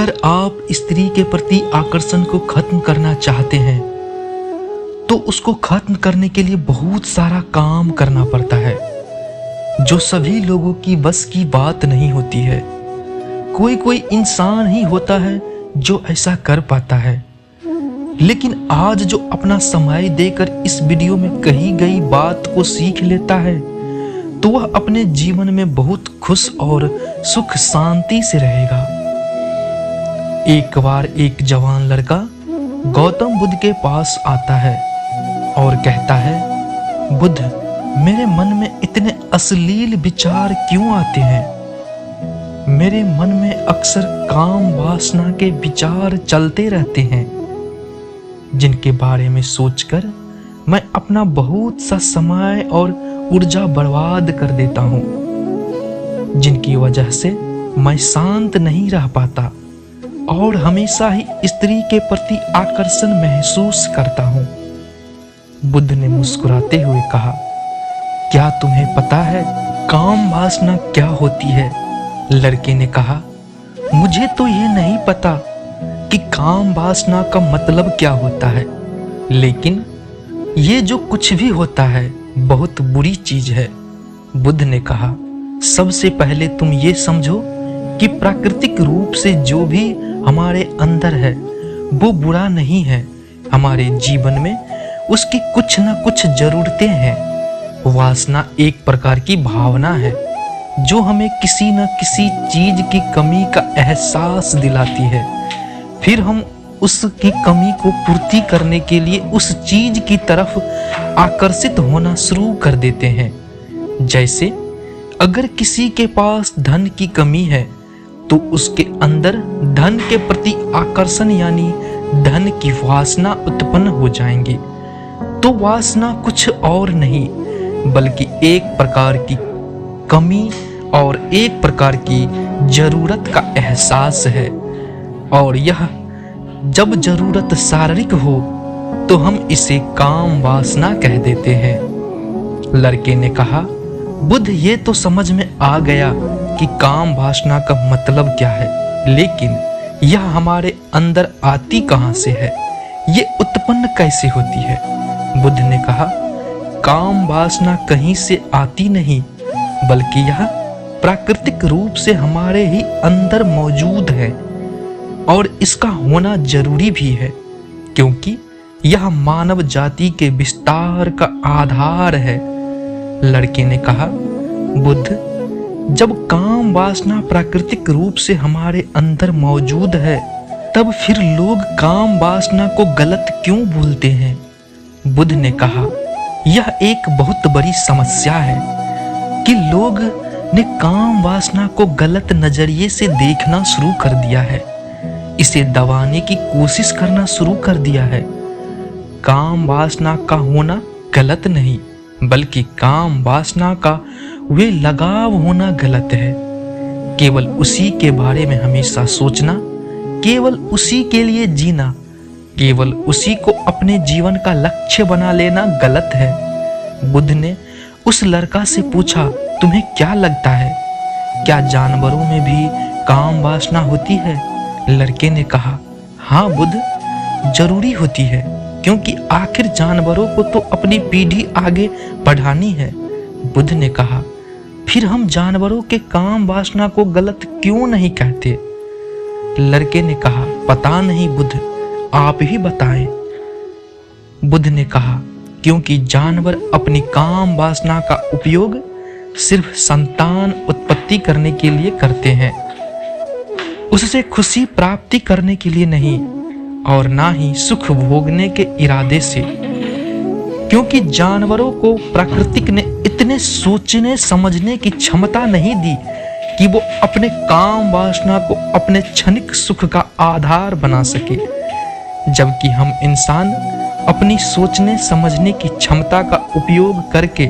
अगर आप स्त्री के प्रति आकर्षण को खत्म करना चाहते हैं तो उसको खत्म करने के लिए बहुत सारा काम करना पड़ता है, जो सभी लोगों की बस की बात नहीं होती है। कोई कोई इंसान ही होता है जो ऐसा कर पाता है। लेकिन आज जो अपना समय देकर इस वीडियो में कही गई बात को सीख लेता है तो वह अपने जीवन में बहुत खुश और सुख शांति से रहेगा। एक बार एक जवान लड़का गौतम बुद्ध के पास आता है और कहता है, बुद्ध, मेरे मन में इतने अश्लील विचार क्यों आते हैं? मेरे मन में अक्सर काम वासना के विचार चलते रहते हैं, जिनके बारे में सोचकर मैं अपना बहुत सा समय और ऊर्जा बर्बाद कर देता हूँ, जिनकी वजह से मैं शांत नहीं रह पाता और हमेशा ही स्त्री के प्रति आकर्षण महसूस करता हूँ। बुद्ध ने मुस्कुराते हुए कहा, क्या तुम्हें पता है काम वासना क्या होती है? लड़के ने कहा, मुझे तो ये नहीं पता कि काम वासना का मतलब क्या होता है, लेकिन ये जो कुछ भी होता है बहुत बुरी चीज है। बुद्ध ने कहा, सबसे पहले तुम ये समझो कि प्राकृतिक रूप से जो भी हमारे अंदर है वो बुरा नहीं है। हमारे जीवन में उसकी कुछ ना कुछ जरूरतें हैं। वासना एक प्रकार की भावना है जो हमें किसी न किसी चीज की कमी का एहसास दिलाती है। फिर हम उसकी कमी को पूर्ति करने के लिए उस चीज की तरफ आकर्षित होना शुरू कर देते हैं। जैसे अगर किसी के पास धन की कमी है तो उसके अंदर धन के प्रति आकर्षण यानी धन की वासना उत्पन्न हो जाएंगी। तो वासना कुछ और नहीं बल्कि एक प्रकार की कमी और एक प्रकार की जरूरत का एहसास है, और यह जब जरूरत शारीरिक हो तो हम इसे काम वासना कह देते हैं। लड़के ने कहा, बुद्ध, ये तो समझ में आ गया कि काम वासना का मतलब क्या है, लेकिन यह हमारे अंदर आती कहां से है? ये उत्पन्न कैसे होती है? बुद्ध ने कहा, काम वासना कहीं से आती नहीं बल्कि यह प्राकृतिक रूप से हमारे ही अंदर मौजूद है, और इसका होना जरूरी भी है, क्योंकि यह मानव जाति के विस्तार का आधार है। लड़के ने कहा, बुद्ध, जब काम वासना प्राकृतिक रूप से हमारे अंदर मौजूद है तब फिर लोग काम वासना को गलत क्यों बोलते हैं? बुद्ध ने कहा, यह एक बहुत बड़ी समस्या है कि लोग ने काम वासना को गलत नजरिए से देखना शुरू कर दिया है, इसे दबाने की कोशिश करना शुरू कर दिया है। काम वासना का होना गलत नहीं बल्कि काम वासना का वे लगाव होना गलत है। केवल उसी के बारे में हमेशा सोचना, केवल उसी के लिए जीना, केवल उसी को अपने जीवन का लक्ष्य बना लेना गलत है। बुद्ध ने उस लड़का से पूछा, तुम्हें क्या लगता है, क्या जानवरों में भी काम वासना होती है? लड़के ने कहा, हाँ बुद्ध, जरूरी होती है, क्योंकि आखिर जानवरों को तो अपनी पीढ़ी आगे बढ़ानी है। बुद्ध ने कहा, फिर हम जानवरों के काम वासना को गलत क्यों नहीं कहते? लड़के ने कहा, पता नहीं बुद्ध, आप ही बताएं। बुद्ध ने कहा, क्योंकि जानवर अपनी काम वासना का उपयोग सिर्फ संतान उत्पत्ति करने के लिए करते हैं, उससे खुशी प्राप्ति करने के लिए नहीं, और ना ही सुख भोगने के इरादे से। क्योंकि जानवरों को प्रकृति ने इतने सोचने समझने की क्षमता नहीं दी कि वो अपने काम वासना को अपने क्षणिक सुख का आधार बना सके, जबकि हम इंसान अपनी सोचने समझने की क्षमता का उपयोग करके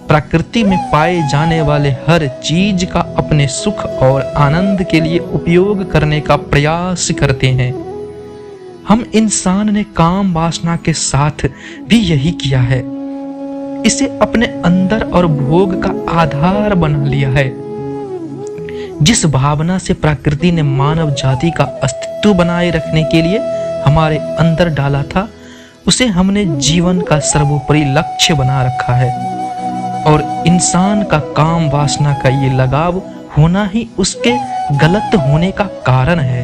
प्रकृति में पाए जाने वाले हर चीज का अपने सुख और आनंद के लिए उपयोग करने का प्रयास करते हैं। हम इंसान ने काम वासना के साथ भी यही किया है, इसे अपने अंदर और भोग का आधार बना लिया है। जिस भावना से प्रकृति ने मानव जाति का अस्तित्व बनाए रखने के लिए हमारे अंदर डाला था, उसे हमने जीवन का सर्वोपरि लक्ष्य बना रखा है। और इंसान का काम वासना का ये लगाव होना ही उसके गलत होने का कारण है।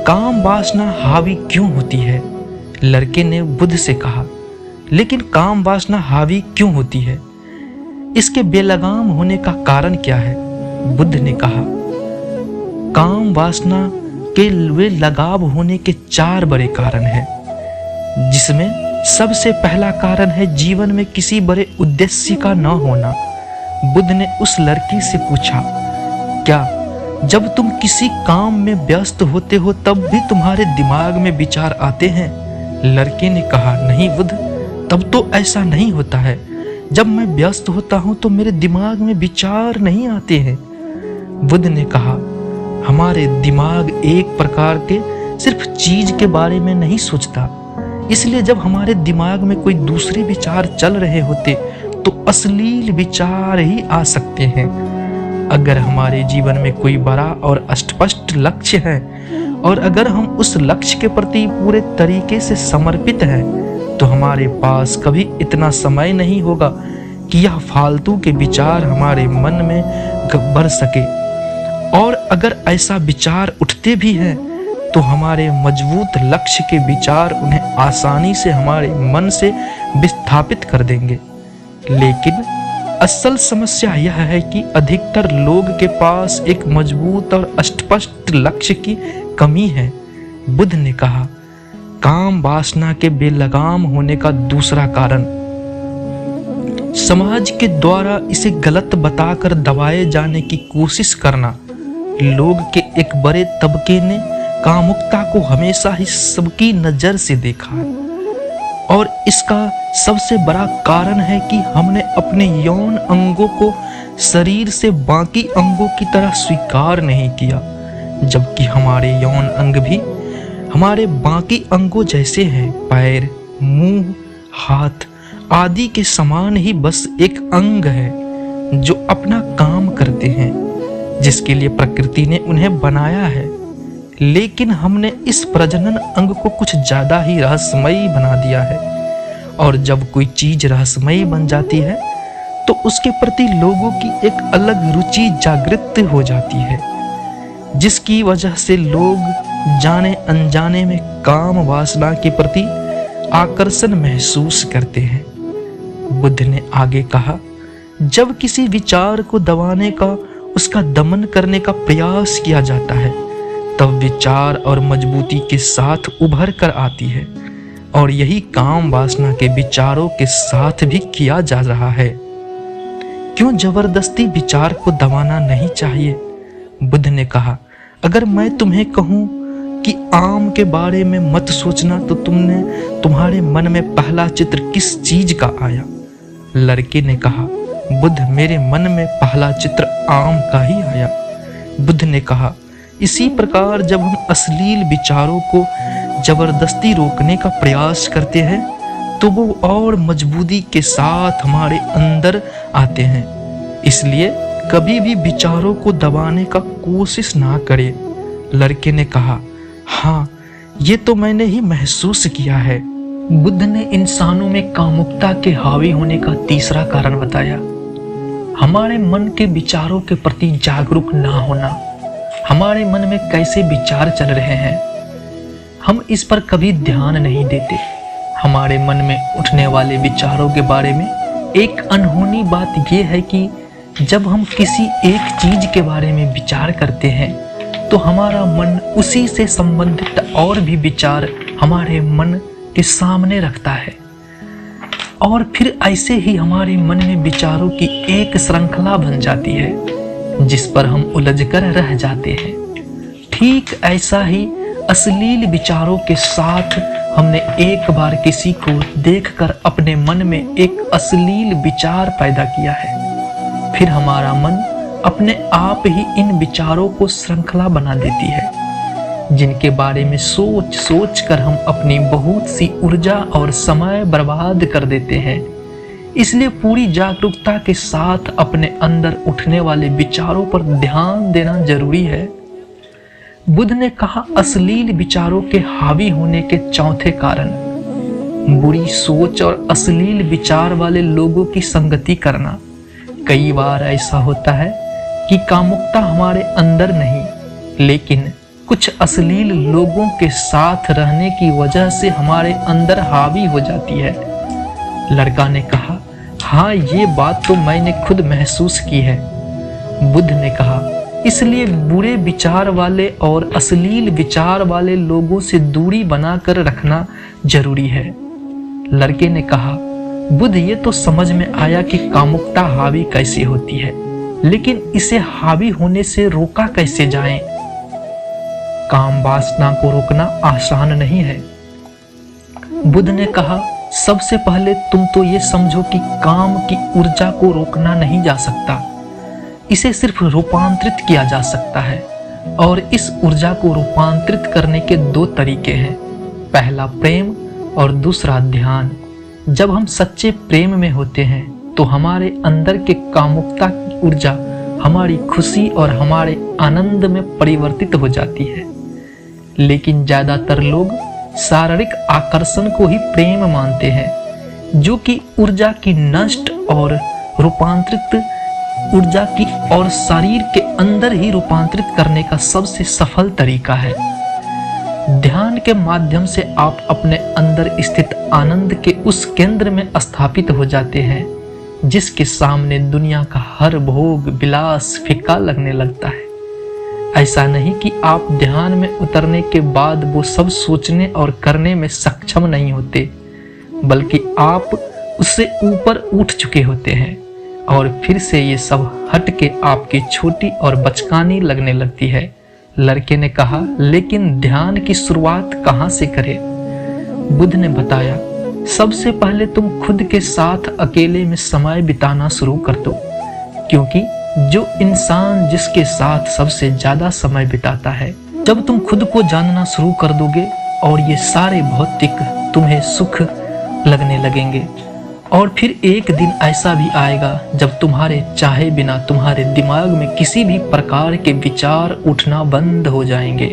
काम वासना हावी क्यों होती है? लड़के ने बुद्ध से कहा। लेकिन काम वासना हावी क्यों होती है? इसके बेलगाम होने का कारण क्या है? बुद्ध ने कहा, काम वासना के वे लगाव होने के 4 बड़े कारण हैं, जिसमें सबसे पहला कारण है जीवन में किसी बड़े उद्देश्य का न होना। बुद्ध ने उस लड़की से पूछा, क्या जब तुम किसी काम में व्यस्त होते हो तब भी तुम्हारे दिमाग में विचार आते हैं? लड़के ने कहा, नहीं बुद्ध, तब तो ऐसा नहीं होता है। जब मैं व्यस्त होता हूं तो मेरे दिमाग में विचार नहीं आते हैं। बुद्ध ने कहा, हमारे दिमाग एक प्रकार के सिर्फ चीज के बारे में नहीं सोचता, इसलिए जब हमारे दिमाग में कोई दूसरे विचार चल रहे होते तो अश्लील विचार ही आ सकते हैं। अगर हमारे जीवन में कोई बड़ा और स्पष्ट लक्ष्य है और अगर हम उस लक्ष्य के प्रति पूरे तरीके से समर्पित हैं, तो हमारे पास कभी इतना समय नहीं होगा कि यह फालतू के विचार हमारे मन में बढ़ सके। और अगर ऐसा विचार उठते भी हैं तो हमारे मजबूत लक्ष्य के विचार उन्हें आसानी से हमारे मन से विस्थापित कर देंगे। लेकिन असल समस्या यह है कि अधिकतर लोग के पास एक मजबूत और स्पष्ट लक्ष्य की कमी है। बुद्ध ने कहा, काम वासना के बेलगाम होने का दूसरा कारण समाज के द्वारा इसे गलत बताकर दबाए जाने की कोशिश करना। लोग के एक बड़े तबके ने कामुकता को हमेशा ही सबकी नजर से देखा है और इसका सबसे बड़ा कारण है कि हमने अपने यौन अंगों को शरीर से बाकी अंगों की तरह स्वीकार नहीं किया, जबकि हमारे यौन अंग भी हमारे बाकी अंगों जैसे हैं। पैर, मुंह, हाथ आदि के समान ही बस एक अंग है जो अपना काम करते हैं, जिसके लिए प्रकृति ने उन्हें बनाया है। लेकिन हमने इस प्रजनन अंग को कुछ ज्यादा ही रहस्यमयी बना दिया है, और जब कोई चीज रहस्यमयी बन जाती है तो उसके प्रति लोगों की एक अलग रुचि जागृत हो जाती है, जिसकी वजह से लोग जाने अनजाने में काम वासना के प्रति आकर्षण महसूस करते हैं। बुद्ध ने आगे कहा, जब किसी विचार को दबाने का, उसका दमन करने का प्रयास किया जाता है, तब विचार और मजबूती के साथ उभर कर आती है, और यही काम वासना के विचारों के साथ भी किया जा रहा है। क्यों जबरदस्ती विचार को दबाना नहीं चाहिए? बुद्ध ने कहा, अगर मैं तुम्हें कहूं कि आम के बारे में मत सोचना तो तुम्हारे मन में पहला चित्र किस चीज का आया? लड़के ने कहा, बुद्ध, मेरे मन में पहला चित्र आम का ही आया। बुद्ध ने कहा, इसी प्रकार जब हम अश्लील विचारों को जबरदस्ती रोकने का प्रयास करते हैं तो वो और मजबूती के साथ हमारे अंदर आते हैं। इसलिए कभी भी विचारों को दबाने का कोशिश ना करें। लड़के ने कहा, हाँ, ये तो मैंने ही महसूस किया है। बुद्ध ने इंसानों में कामुकता के हावी होने का तीसरा कारण बताया, हमारे मन के विचारों के प्रति जागरूक ना होना। हमारे मन में कैसे विचार चल रहे हैं, हम इस पर कभी ध्यान नहीं देते। हमारे मन में उठने वाले विचारों के बारे में एक अनहोनी बात यह है कि जब हम किसी एक चीज के बारे में विचार करते हैं तो हमारा मन उसी से संबंधित और भी विचार हमारे मन के सामने रखता है, और फिर ऐसे ही हमारे मन में विचारों की एक श्रृंखला बन जाती है जिस पर हम उलझकर रह जाते हैं। ठीक ऐसा ही अश्लील विचारों के साथ हमने एक बार किसी को देखकर अपने मन में एक अश्लील विचार पैदा किया है, फिर हमारा मन अपने आप ही इन विचारों को श्रृंखला बना देती है, जिनके बारे में सोच सोच कर हम अपनी बहुत सी ऊर्जा और समय बर्बाद कर देते हैं। इसलिए पूरी जागरूकता के साथ अपने अंदर उठने वाले विचारों पर ध्यान देना जरूरी है। बुद्ध ने कहा, अश्लील विचारों के हावी होने के चौथे कारण बुरी सोच और अश्लील विचार वाले लोगों की संगति करना। कई बार ऐसा होता है कि कामुकता हमारे अंदर नहीं, लेकिन कुछ अश्लील लोगों के साथ रहने की वजह से हमारे अंदर हावी हो जाती है। लड़का ने कहा, हाँ ये बात तो मैंने खुद महसूस की है। बुद्ध ने कहा, इसलिए बुरे विचार वाले और अश्लील विचार वाले लोगों से दूरी बनाकर रखना जरूरी है। लड़के ने कहा, बुद्ध ये तो समझ में आया कि कामुकता हावी कैसे होती है, लेकिन इसे हावी होने से रोका कैसे जाए? काम वासना को रोकना आसान नहीं है। बुद्ध ने कहा, सबसे पहले तुम तो ये समझो कि काम की ऊर्जा को रोकना नहीं जा सकता, इसे सिर्फ रूपांतरित किया जा सकता है। और इस ऊर्जा को रूपांतरित करने के दो तरीके हैं, पहला प्रेम और दूसरा ध्यान। जब हम सच्चे प्रेम में होते हैं तो हमारे अंदर के कामुकता की ऊर्जा हमारी खुशी और हमारे आनंद में परिवर्तित हो जाती है। लेकिन ज्यादातर लोग शारीरिक आकर्षण को ही प्रेम मानते हैं, जो कि ऊर्जा की नष्ट और रूपांतरित ऊर्जा की और शरीर के अंदर ही रूपांतरित करने का सबसे सफल तरीका है। ध्यान के माध्यम से आप अपने अंदर स्थित आनंद के उस केंद्र में स्थापित हो जाते हैं जिसके सामने दुनिया का हर भोग विलास फीका लगने लगता है। ऐसा नहीं कि आप ध्यान में उतरने के बाद वो सब सोचने और करने में सक्षम नहीं होते, बल्कि आप उससे ऊपर उठ चुके होते हैं और फिर से ये सब हट के आपकी छोटी और बचकानी लगने लगती है। लड़के ने कहा, लेकिन ध्यान की शुरुआत कहाँ से करें? बुद्ध ने बताया, सबसे पहले तुम खुद के साथ अकेले में समय बिताना शुरू कर दो, क्योंकि जो इंसान जिसके साथ सबसे ज्यादा समय बिताता है, जब तुम खुद को जानना शुरू कर दोगे और ये सारे भौतिक तुम्हें सुख लगने लगेंगे। और फिर एक दिन ऐसा भी आएगा जब तुम्हारे चाहे बिना तुम्हारे दिमाग में किसी भी प्रकार के विचार उठना बंद हो जाएंगे।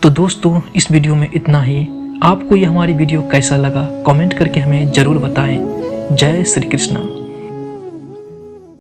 तो दोस्तों, इस वीडियो में इतना ही। आपको यह हमारी वीडियो कैसा लगा कमेंट करके हमें जरूर बताएं। जय श्री कृष्ण।